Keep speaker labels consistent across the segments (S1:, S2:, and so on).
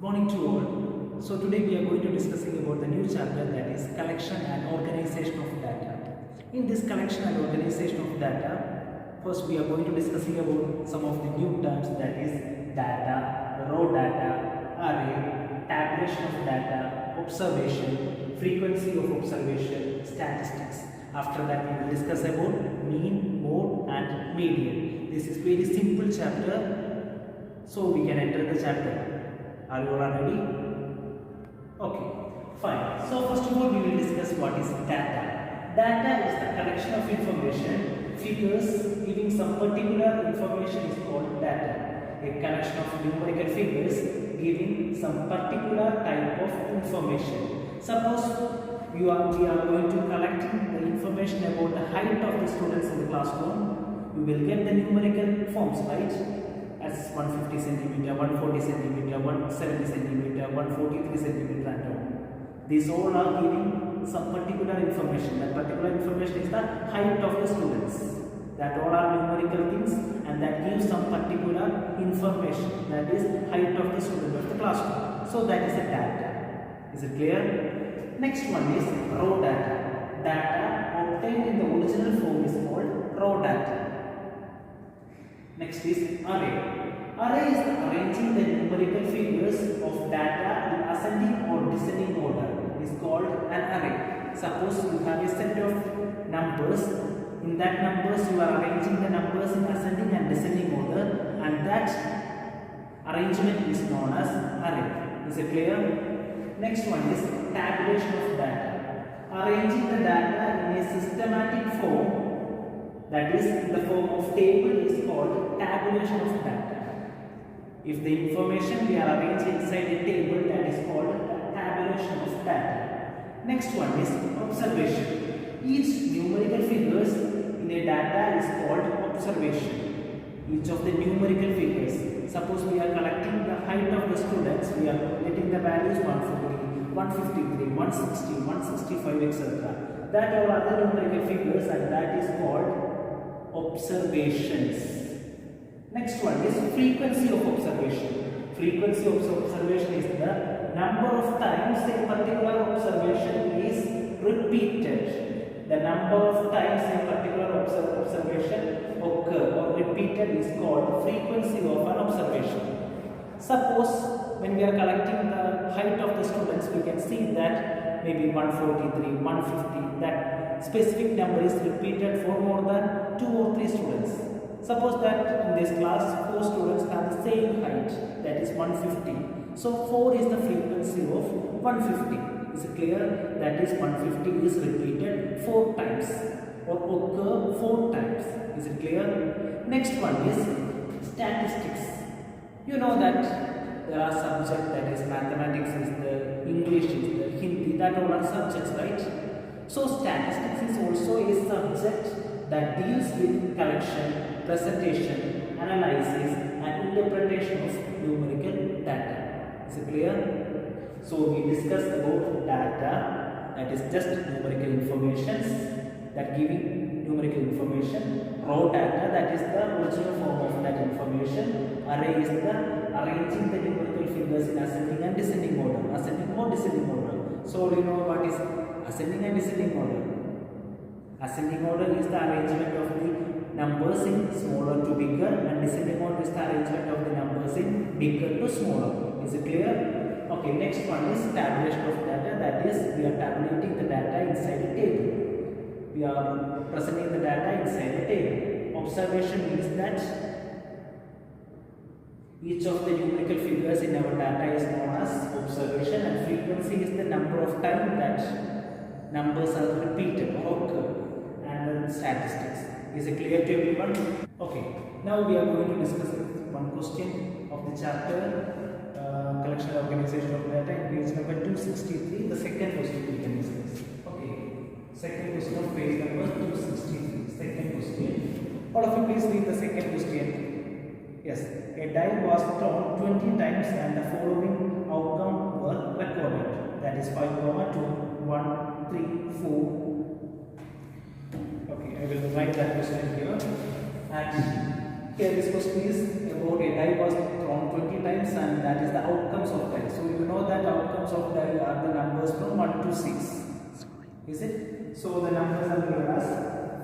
S1: Morning to all. So today we are going to discussing about the new chapter, that is collection and organization of data. In this collection and organization of data, first we are going to discussing about some of the new terms, that is data, raw data, array, tabulation of data, observation, frequency of observation, statistics. After that we will discuss about mean, mode and median. This is very simple chapter, so we can enter the chapter. Are you all ready? Okay, fine. So first of all we will discuss what is data. Data is the collection of information, figures giving some particular information is called data. A collection of numerical figures giving some particular type of information. Suppose we are going to collect the information about the height of the students in the classroom. We will get the numerical forms, right? As 150 centimeter, 140 centimeter, 170 centimeter, 143 centimeter and on. These all are giving some particular information. That particular information is the height of the students. That all are numerical things and that gives some particular information. That is height of the student of the classroom. So that is a data. Is it clear? Next one is raw data. Data obtained in the original form is called raw data. Next is array. Array is arranging the numerical figures of data in ascending or descending order. It is called an array. Suppose you have a set of numbers. In that numbers you are arranging the numbers in ascending and descending order, and that arrangement is known as array. Is it clear? Next one is tabulation of data. Arranging the data in a systematic form, that is in the form of table, is called tabulation of data. If the information we are arranging inside a table, that is called tabulation of data. Next one is observation. Each numerical figures in a data is called observation. Each of the numerical figures. Suppose we are collecting the height of the students, we are getting the values 140, 153, 160, 165, etc. That are other numerical figures, and that is called observations. Next one is frequency of observation. Frequency of observation is the number of times a particular observation is repeated. The number of times a particular observation occur or repeated is called frequency of an observation. Suppose when we are collecting the height of the students, we can see that maybe 143, 150, that specific number is repeated for more than 2 or 3 students. Suppose that in this class 4 students have the same height, that is 150. So 4 is the frequency of 150. Is it clear? That is 150 is repeated 4 times or occur 4 times. Is it clear? Next one is statistics. You know that there are subjects, that is mathematics is the English is the Hindi, that all are subjects, right? So statistics is also a subject that deals with collection, presentation, analysis and interpretation of numerical data. Is it clear? So we discussed about data, that is just numerical information, that giving numerical information. Raw data, that is the original form of that information. Array is the arranging the numerical figures in ascending and descending order. Ascending or descending order. So you know what is ascending and descending order. Ascending order is the arrangement of the numbers in smaller to bigger, and descending order is the arrangement of the numbers in bigger to smaller. Is it clear? Okay, next one is tabulation of data, that is we are tabulating the data inside a table. We are presenting the data inside a table. Observation means that each of the numerical figures in our data is known as observation, and frequency is the number of times that numbers are repeated or occur, and then statistics. Is it clear to everyone? Okay, now we are going to discuss one question of the chapter collection and organization of data in page number 263. The second question we can discuss. Okay, second question of page number 263. Second question. All of you please read the second question. Yes, a die was thrown 20 times and the following outcome were recorded. That is 5, 2, 1, 3, 4. Okay, I will write that question here. And Here this question is about a die was thrown 20 times and that is the outcomes of die. So you know that outcomes of die are the numbers from 1 to 6. Is it? So the numbers are given as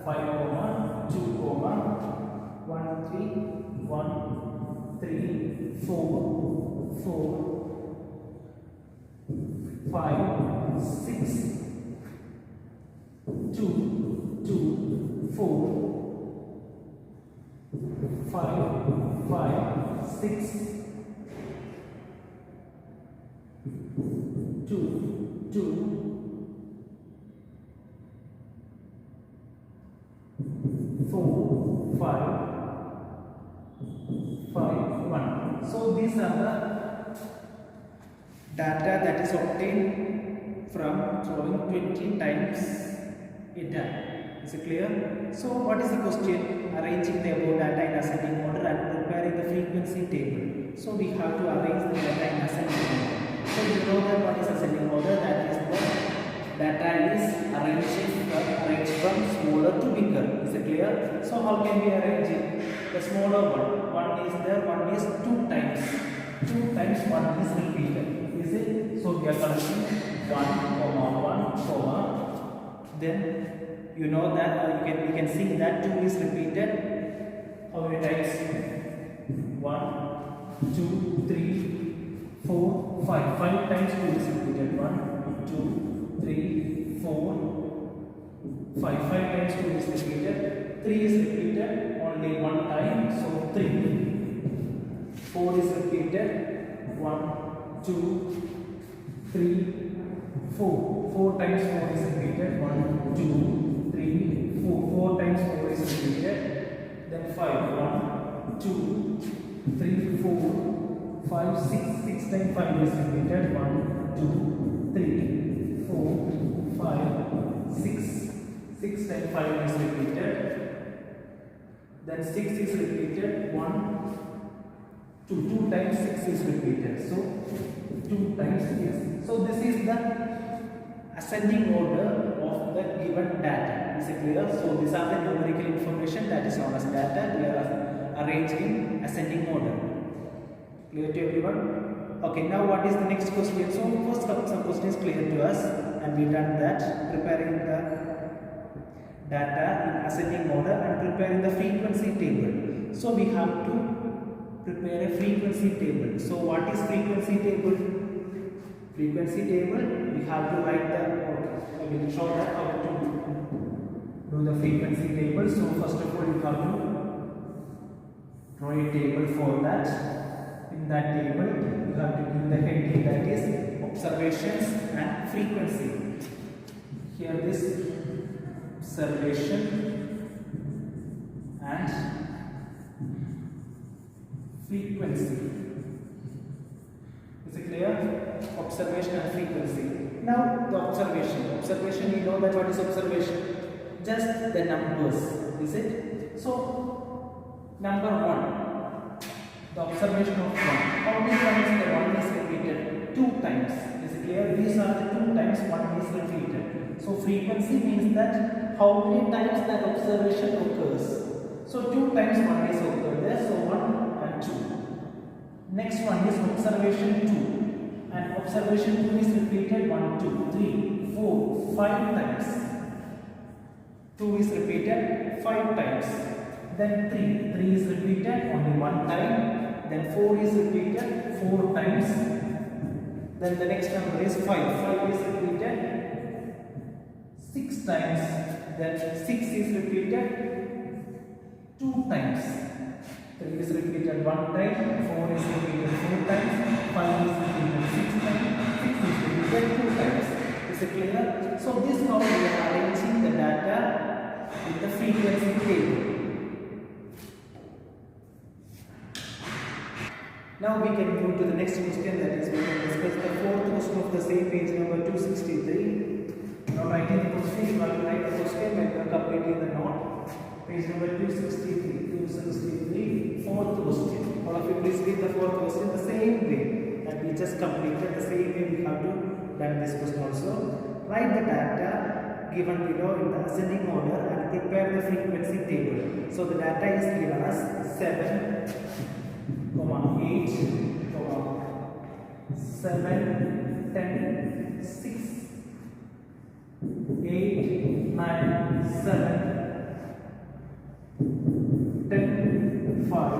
S1: 5, 2, 1, 3, 1, 3, 4, 4, 5, 6, 2, 2, 4, 5, 5, 6, 2, 2, 4, 5, 5, 1. So these are the data that is obtained from throwing 20 times a die. Is it clear? So what is the question? Arranging the above data in ascending order and preparing the frequency table. So we have to arrange the data in ascending order. So you know that what is ascending order? That is the data is arranged from smaller to bigger. Is it clear? So how can we arrange it? The smaller one. One is there, one is 2 times. 2 times 1 is repeated. Is it? So we are collecting 1, then you know that we can see that 2 is repeated. How many times? 1, 2, 3, 4, 5. 5 times 2 is repeated. 1, 2, 3, 4, 5. 5 times 2 is repeated. 3 is repeated only 1 time. So 3. 4 is repeated. 1, 2, 3, 4. 4 times 4 is repeated. 1, 2, 3, 4. 4 times 4 is repeated. Then 5. 1, 2, 3, 4, 5, 6. 6 times 5 is repeated. 1, 2, 3, 4, 5, 6. 6 times 5 is repeated. Then 6 is repeated. 1, 2. 2 times 6 is repeated. So 2 times 6. So this is the ascending order of the given data. Is it clear? So these are the numerical information that is known as data. We are arranged in ascending order. Clear to everyone? Okay, now what is the next question? So first some questions clear to us and we done that, preparing the data in ascending order and preparing the frequency table. So we have to prepare a frequency table. So what is frequency table? Frequency table, we have to write the, I will show that how to do the frequency table. So first of all you have to draw a table for that. In that table you have to give the heading that is observations and frequency. Here this observation and frequency. Is it clear? Observation and frequency. Now the observation, you know that what is observation? Just the numbers. Is it? So number 1, the observation of 1. How many times the 1 is repeated? 2 times. Is it clear? These are the 2 times 1 is repeated. So frequency means that how many times that observation occurs. So 2 times 1 is occurred there. So 1 and 2. Next one is observation 2. And observation 2 is repeated 1, 2, 3, 4, 5 times. 2 is repeated 5 times. Then 3. 3 is repeated only 1 time. Then 4 is repeated 4 times. Then the next number is 5. 5 is repeated 6 times. Then 6 is repeated 2 times. 3 is repeated 1 time, 4 is repeated 4 times, 5 is repeated 6 times, 6 is repeated 2 times. Is it clear? So this is how we are arranging the data in the frequency table. Now we can move to the next question, that is we can discuss the fourth question of the same page number 263. Now writing the question, you have to write the question and you are completing the note. Page number 263, fourth question. All of you please read the fourth question the same way that we just completed. The same way we have to done this question also. Write the data given below in the ascending order and prepare the frequency table. So the data is given as 7, 8, 7, 10, 6, 8, 9, 7, 10, 5,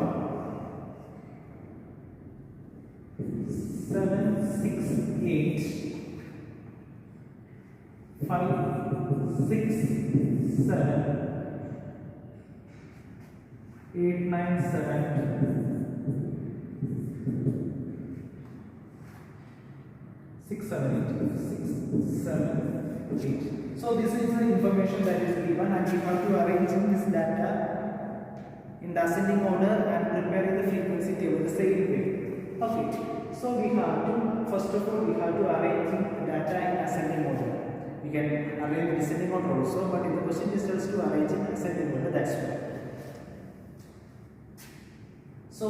S1: 7, 6, 8, 5, 6, 7, 8, 9, 7, 6, 7, 8, 6, 7, 8. So this is the information that is given, and we have to arrange this data in the ascending order and prepare the frequency table the same way. Okay, so we have to, first of all, we have to arrange the data in ascending order. We can arrange in descending order also, but in the question it tells to arrange in ascending order, that's why. So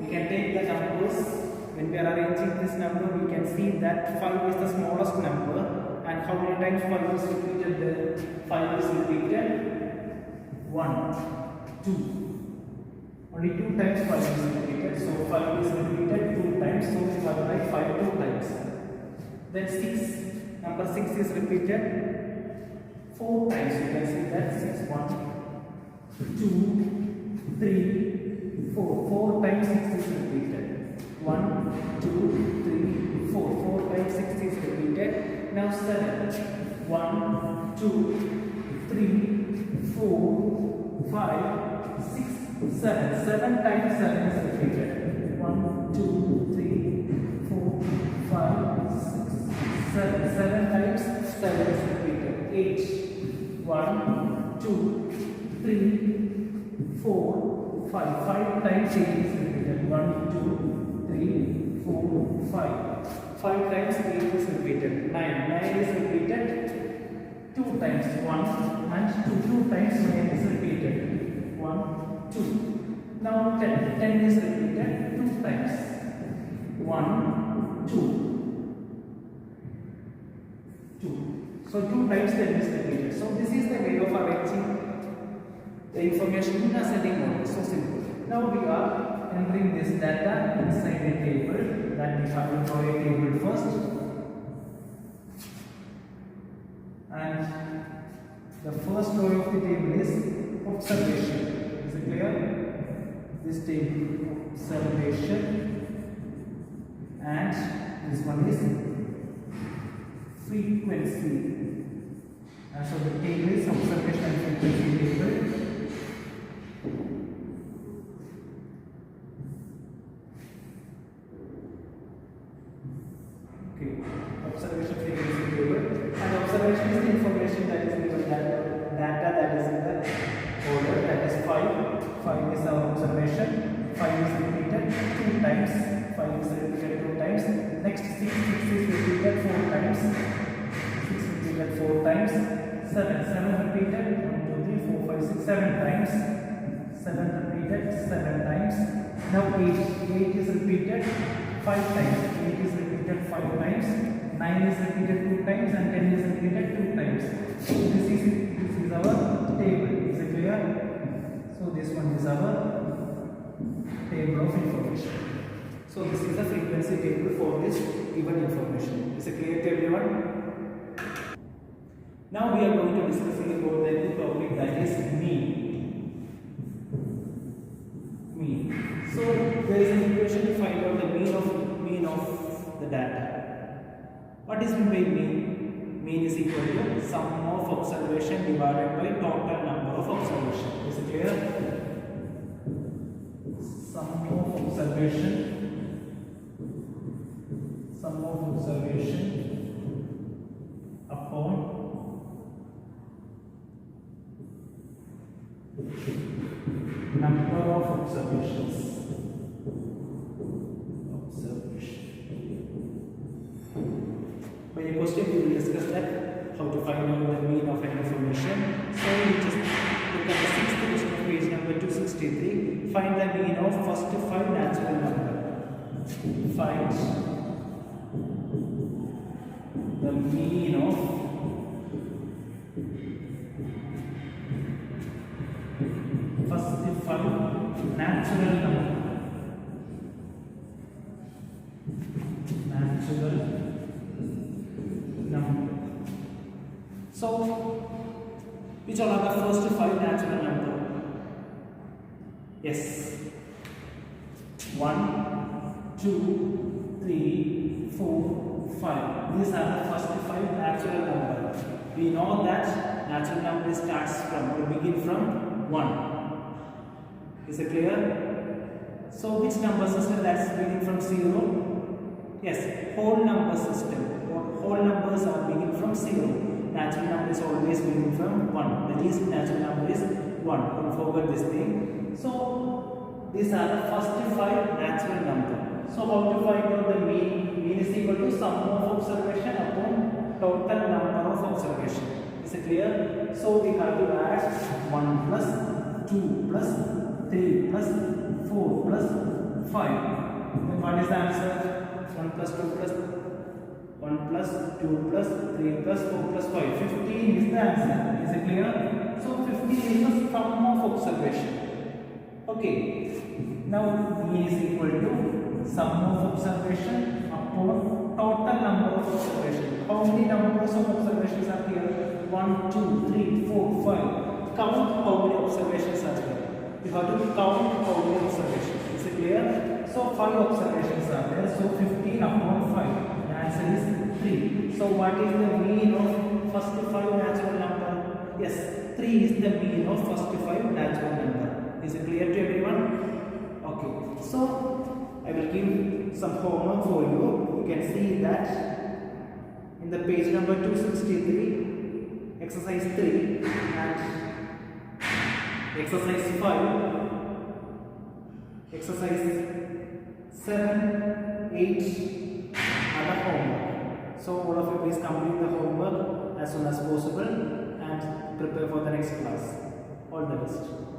S1: we can take the numbers. When we are arranging this number, we can see that 5 is the smallest number, and how many times 5 is repeated there? 5 is repeated 1, 2. Only 2 times 5 is repeated, so 5 is repeated 2 times, so we have to write 5 2 times. Then 6, number 6 is repeated 4 times, you can see that 6, 1, 2, 3, 4, 4 times 6 is repeated, 1, 2, 3, 4, 4 times 6 is repeated. Now 7, 1, 2, 3, 4, 5, 6, 7. 7 times 7 is repeated. 1, 2, 3, 4, 5, 6, 7. 7 times 7 is repeated. 8. 1, 2, 3, 4, 5. 5 times 8 is repeated. 1, 2, 3, 4, 5. 5 times 8 is repeated. 9. 9 is repeated 2 times. 1 and 2. 2 times 9 is repeated. 1, 2. Now 10. 10 is repeated 2 times. 1, 2. 2. So 2 times 10 is repeated. So this is the way of arranging the information in ascending order. So simple. Now we are entering this data inside a table. That we have to draw a table first. And the first row of the table is observation. Is it clear? This table observation, and this one is frequency. And so the table is observation and frequency table. Okay, observation frequency table, and observation is the information that is given, that data that is in the order, that is 5. 5 is our observation. 5 is repeated 2 times. 5 is repeated 2 times. Next 6 is repeated 4 times. 6 repeated 4 times. 7 repeated 1, 2, 3, 4, 5, 6, 7 times. 7 repeated 7 times. Now 8 is repeated 5 times. 8 is repeated 5 times. 9 is repeated 2 times, and 10 is repeated 2 times. So this is our table. Is it clear? So this one is our table of information. So this is the frequency table for this given information. Is it clear to everyone? Now we are going to discuss about the new topic, that is mean. Mean. So there is an equation to find out the mean of the data. What is meant by mean? Mean is equal to sum of observation divided by total number of observation. Is it clear? Sum of observation upon number of observations. By a question we will discuss that, how to find out the mean of an information. So we just look at the 6th question of page number 263. Find the mean of first 5 natural numbers. Find the mean of First five natural number. Natural number. So, which all are the first five natural number? Yes. 1, 2, 3, 4, 5. These are the first five natural numbers. We know that natural number starts from or begin from 1. Is it clear? So which number system that's beginning from 0? Yes, whole number system. Whole numbers are beginning from 0. Natural number is always beginning from 1. The least natural number is 1. Don't forget this thing. So these are the first five natural numbers. So how to find out the mean? Mean is equal to sum of observation upon total number of observation. Is it clear? So we have to add 1 plus 2 plus 3 plus 4 plus 5. Then what is the answer? 1 plus 2 plus 1 plus 2 plus 3 plus 4 plus 5. 15 is the answer. Is it clear? So 15 is the sum of observation. Okay. Now mean is equal to sum of observation upon total number of observation. How many numbers of observations are here? 1, 2, 3, 4, 5. Count how many observations are there. You have to count how many observations. Is it clear? So 5 observations are there. So 15 upon 5. The answer is 3. So what is the mean of first 5 natural number? Yes, 3 is the mean of first 5 natural number. Is it clear to everyone? Okay. So I will give some homework for you. You can see that in the page number 263, exercise 3 and exercise 5, exercise 7, 8 are the homework. So all of you please complete the homework as soon as possible and prepare for the next class. All the best.